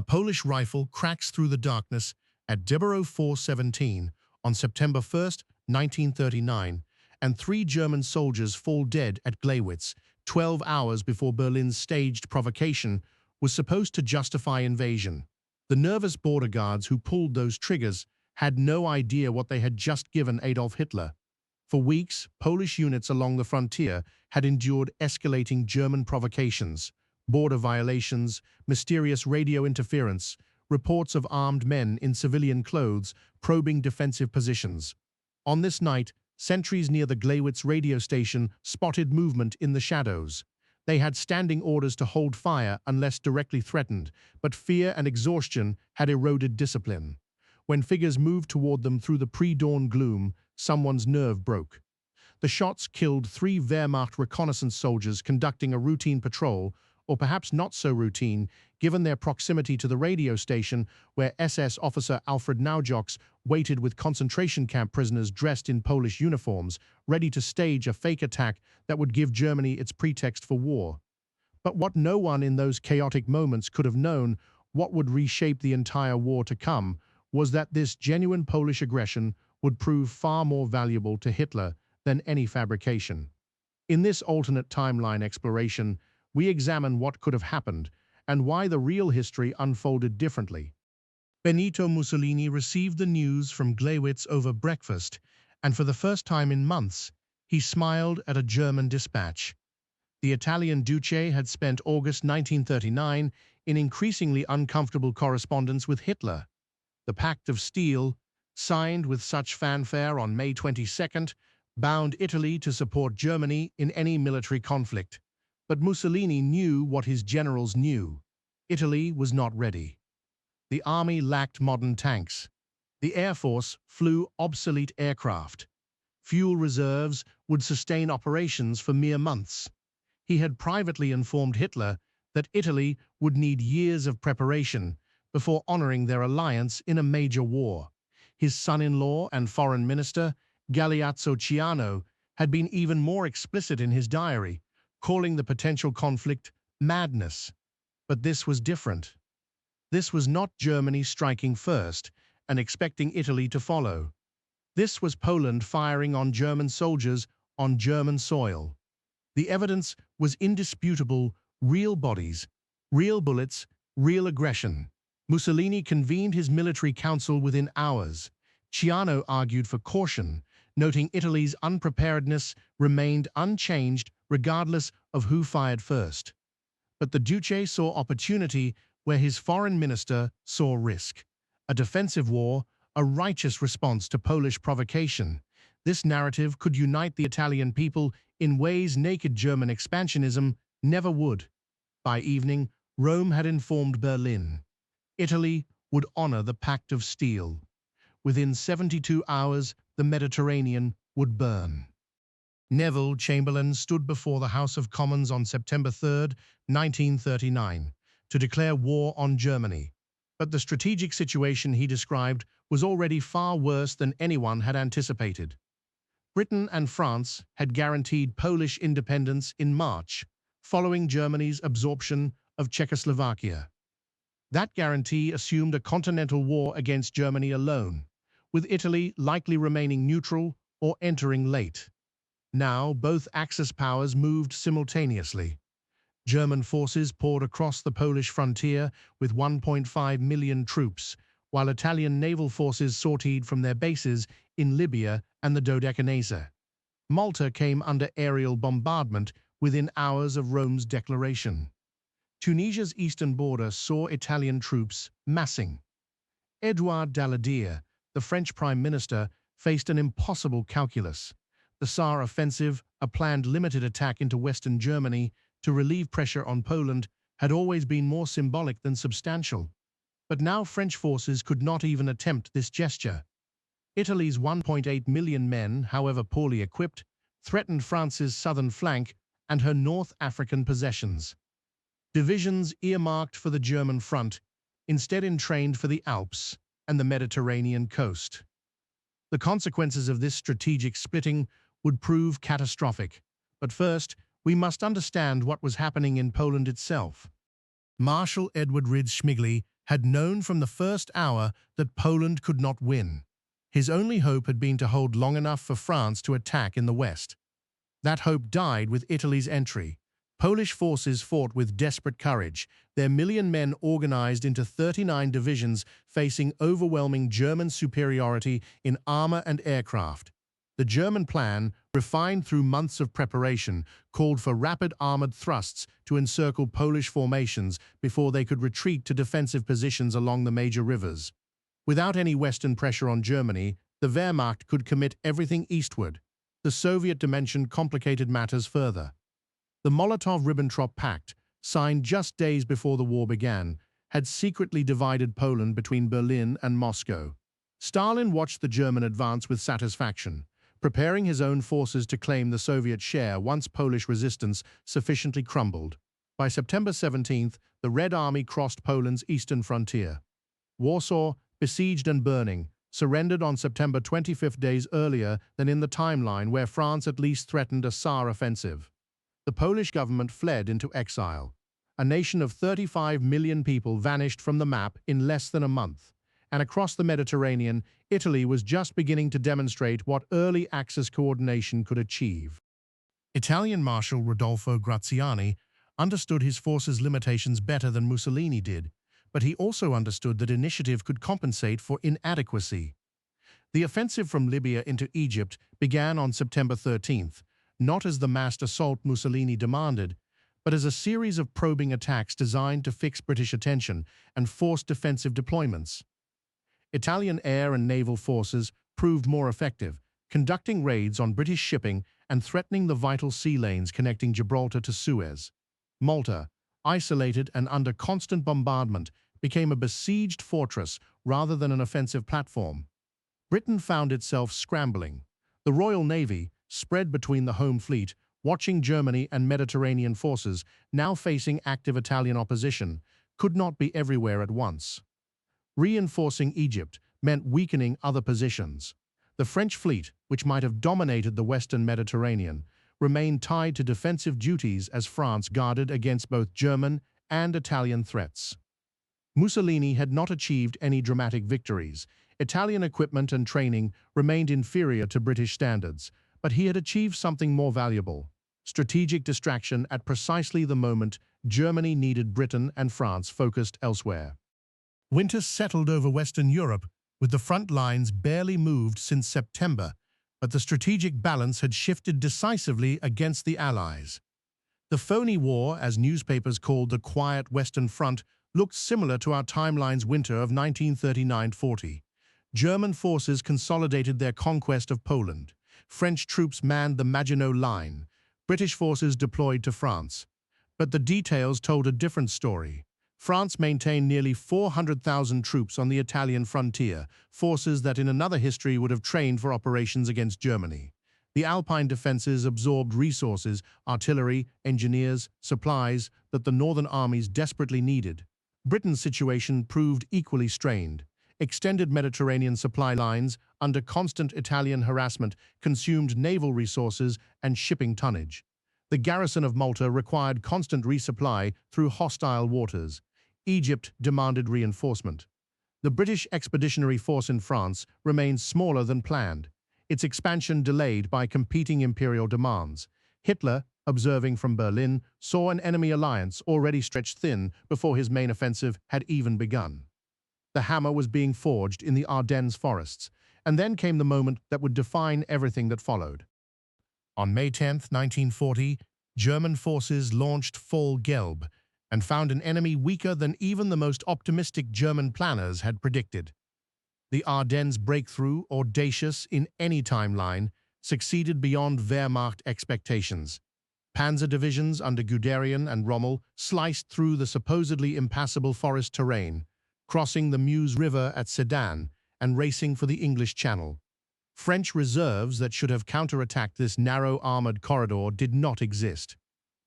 A Polish rifle cracks through the darkness at WW2 on September 1, 1939, and 3 German soldiers fall dead at Gleiwitz 12 hours before Berlin's staged provocation was supposed to justify invasion. The nervous border guards who pulled those triggers had no idea what they had just given Adolf Hitler. For weeks, Polish units along the frontier had endured escalating German provocations, border violations, mysterious radio interference, reports of armed men in civilian clothes probing defensive positions. On this night, sentries near the Gleiwitz radio station spotted movement in the shadows. They had standing orders to hold fire unless directly threatened, but fear and exhaustion had eroded discipline. When figures moved toward them through the pre-dawn gloom, someone's nerve broke. The shots killed 3 Wehrmacht reconnaissance soldiers conducting a routine patrol, or perhaps not so routine, given their proximity to the radio station where SS officer Alfred Naujoks waited with concentration camp prisoners dressed in Polish uniforms, ready to stage a fake attack that would give Germany its pretext for war. But what no one in those chaotic moments could have known, what would reshape the entire war to come, was that this genuine Polish aggression would prove far more valuable to Hitler than any fabrication. In this alternate timeline exploration, we examine what could have happened and why the real history unfolded differently. Benito Mussolini received the news from Gleiwitz over breakfast, and for the first time in months, he smiled at a German dispatch. The Italian Duce had spent August 1939 in increasingly uncomfortable correspondence with Hitler. The Pact of Steelthe, signed with such fanfare on May 22nd, bound Italy to support Germany in any military conflict. But Mussolini knew what his generals knew. Italy was not ready. The army lacked modern tanks. The Air Force flew obsolete aircraft. Fuel reserves would sustain operations for mere months. He had privately informed Hitler that Italy would need years of preparation before honoring their alliance in a major war. His son-in-law and foreign minister, Galeazzo, had been even more explicit in his diary, calling the potential conflict madness. But this was different. This was not Germany striking first and expecting Italy to follow. This was Poland firing on German soldiers on German soil. The evidence was indisputable: real bodies, real bullets, real aggression. Mussolini convened his military council within hours. Ciano argued for caution, noting Italy's unpreparedness remained unchanged regardless of who fired first. But the Duce saw opportunity where his foreign minister saw risk. A defensive war, a righteous response to Polish provocation. This narrative could unite the Italian people in ways naked German expansionism never would. By evening, Rome had informed Berlin. Italy would honor the Pact of Steelthe. Within 72 hours, the Mediterranean would burn. Neville Chamberlain stood before the House of Commons on September 3, 1939, to declare war on Germany. But the strategic situation he described was already far worse than anyone had anticipated. Britain and France had guaranteed Polish independence in March, following Germany's absorption of Czechoslovakia. That guarantee assumed a continental war against Germany alone, with Italy likely remaining neutral or entering late. Now, both Axis powers moved simultaneously. German forces poured across the Polish frontier with 1.5 million troops, while Italian naval forces sortied from their bases in Libya and the Dodecanese. Malta came under aerial bombardment within hours of Rome's declaration. Tunisia's eastern border saw Italian troops massing. Édouard Daladier, the French prime minister, faced an impossible calculus. The Saar offensive, a planned limited attack into western Germany to relieve pressure on Poland, had always been more symbolic than substantial. But now French forces could not even attempt this gesture. Italy's 1.8 million men, however poorly equipped, threatened France's southern flank and her North African possessions. Divisions earmarked for the German front instead entrained for the Alps and the Mediterranean coast. The consequences of this strategic splitting would prove catastrophic. But first, we must understand what was happening in Poland itself. Marshal Edward Rydz-Śmigły had known from the first hour that Poland could not win. His only hope had been to hold long enough for France to attack in the west. That hope died with Italy's entry. Polish forces fought with desperate courage, their million men organized into 39 divisions facing overwhelming German superiority in armor and aircraft. The German plan, refined through months of preparation, called for rapid armored thrusts to encircle Polish formations before they could retreat to defensive positions along the major rivers. Without any Western pressure on Germany, the Wehrmacht could commit everything eastward. The Soviet dimension complicated matters further. The Molotov-Ribbentrop Pact, signed just days before the war began, had secretly divided Poland between Berlin and Moscow. Stalin watched the German advance with satisfaction, preparing his own forces to claim the Soviet share once Polish resistance sufficiently crumbled. By September 17th, the Red Army crossed Poland's eastern frontier. Warsaw, besieged and burning, surrendered on September 25 days earlier than in the timeline where France at least threatened a Tsar offensive. The Polish government fled into exile. A nation of 35 million people vanished from the map in less than a month, and across the Mediterranean, Italy was just beginning to demonstrate what early Axis coordination could achieve. Italian Marshal Rodolfo Graziani understood his forces' limitations better than Mussolini did, but he also understood that initiative could compensate for inadequacy. The offensive from Libya into Egypt began on September 13th, not as the massed assault Mussolini demanded, but as a series of probing attacks designed to fix British attention and force defensive deployments. Italian air and naval forces proved more effective, conducting raids on British shipping and threatening the vital sea lanes connecting Gibraltar to Suez. Malta, isolated and under constant bombardment, became a besieged fortress rather than an offensive platform. Britain found itself scrambling. The Royal Navy, spread between the home fleet, watching Germany and Mediterranean forces, now facing active Italian opposition, could not be everywhere at once. Reinforcing Egypt meant weakening other positions. The French fleet, which might have dominated the western Mediterranean, remained tied to defensive duties as France guarded against both German and Italian threats. Mussolini had not achieved any dramatic victories. Italian equipment and training remained inferior to British standards, but he had achieved something more valuable: strategic distraction at precisely the moment Germany needed Britain and France focused elsewhere. Winter settled over Western Europe, with the front lines barely moved since September, but the strategic balance had shifted decisively against the Allies. The phony war, as newspapers called the Quiet Western Front, looked similar to our timeline's winter of 1939–40. German forces consolidated their conquest of Poland. French troops manned the Maginot Line. British forces deployed to France. But the details told a different story. France maintained nearly 400,000 troops on the Italian frontier, forces that in another history would have trained for operations against Germany. The Alpine defenses absorbed resources, artillery, engineers, supplies that the northern armies desperately needed. Britain's situation proved equally strained. Extended Mediterranean supply lines, under constant Italian harassment, consumed naval resources and shipping tonnage. The garrison of Malta required constant resupply through hostile waters. Egypt demanded reinforcement. The British Expeditionary Force in France remained smaller than planned, its expansion delayed by competing imperial demands. Hitler, observing from Berlin, saw an enemy alliance already stretched thin before his main offensive had even begun. The hammer was being forged in the Ardennes forests, and then came the moment that would define everything that followed. On May 10, 1940, German forces launched Fall Gelb and found an enemy weaker than even the most optimistic German planners had predicted. The Ardennes breakthrough, audacious in any timeline, succeeded beyond Wehrmacht expectations. Panzer divisions under Guderian and Rommel sliced through the supposedly impassable forest terrain, crossing the Meuse River at Sedan and racing for the English Channel. French reserves that should have counterattacked this narrow armored corridor did not exist.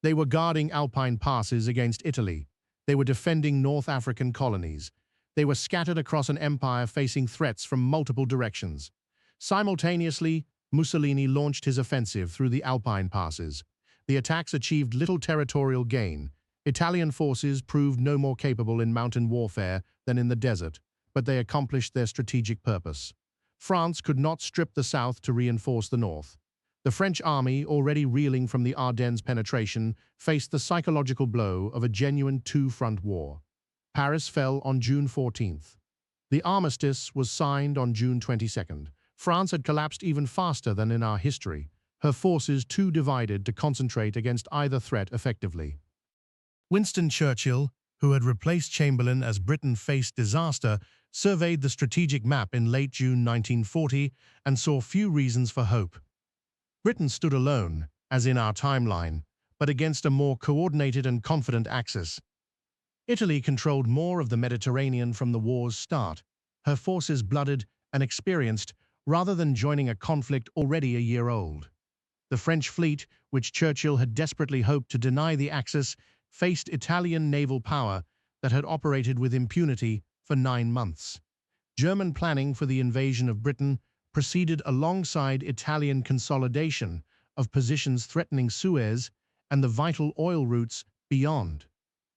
They were guarding Alpine passes against Italy. They were defending North African colonies. They were scattered across an empire facing threats from multiple directions. Simultaneously, Mussolini launched his offensive through the Alpine passes. The attacks achieved little territorial gain. Italian forces proved no more capable in mountain warfare than in the desert, but they accomplished their strategic purpose. France could not strip the south to reinforce the north. The French army, already reeling from the Ardennes penetration, faced the psychological blow of a genuine two-front war. Paris fell on June 14th. The armistice was signed on June 22nd. France had collapsed even faster than in our history, her forces too divided to concentrate against either threat effectively. Winston Churchill, who had replaced Chamberlain as Britain faced disaster, surveyed the strategic map in late June 1940 and saw few reasons for hope. Britain stood alone, as in our timeline, but against a more coordinated and confident axis. Italy controlled more of the Mediterranean from the war's start, her forces blooded and experienced rather than joining a conflict already a year old. The French fleet, which Churchill had desperately hoped to deny the Axis, faced Italian naval power that had operated with impunity for 9 months. German planning for the invasion of Britain proceeded alongside Italian consolidation of positions threatening Suez and the vital oil routes beyond.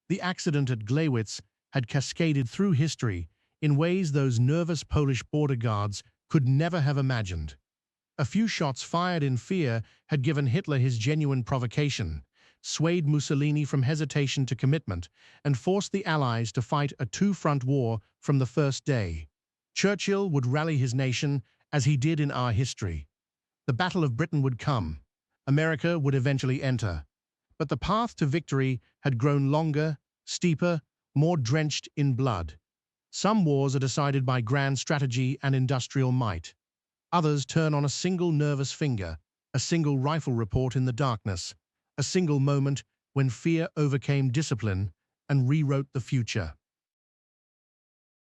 The accident at Gleiwitz had cascaded through history in ways those nervous Polish border guards could never have imagined. A few shots fired in fear had given Hitler his genuine provocation, swayed Mussolini from hesitation to commitment, and forced the Allies to fight a two-front war from the first day. Churchill would rally his nation as he did in our history. The Battle of Britain would come. America would eventually enter. But the path to victory had grown longer, steeper, more drenched in blood. Some wars are decided by grand strategy and industrial might. Others turn on a single nervous finger, a single rifle report in the darkness, a single moment when fear overcame discipline and rewrote the future.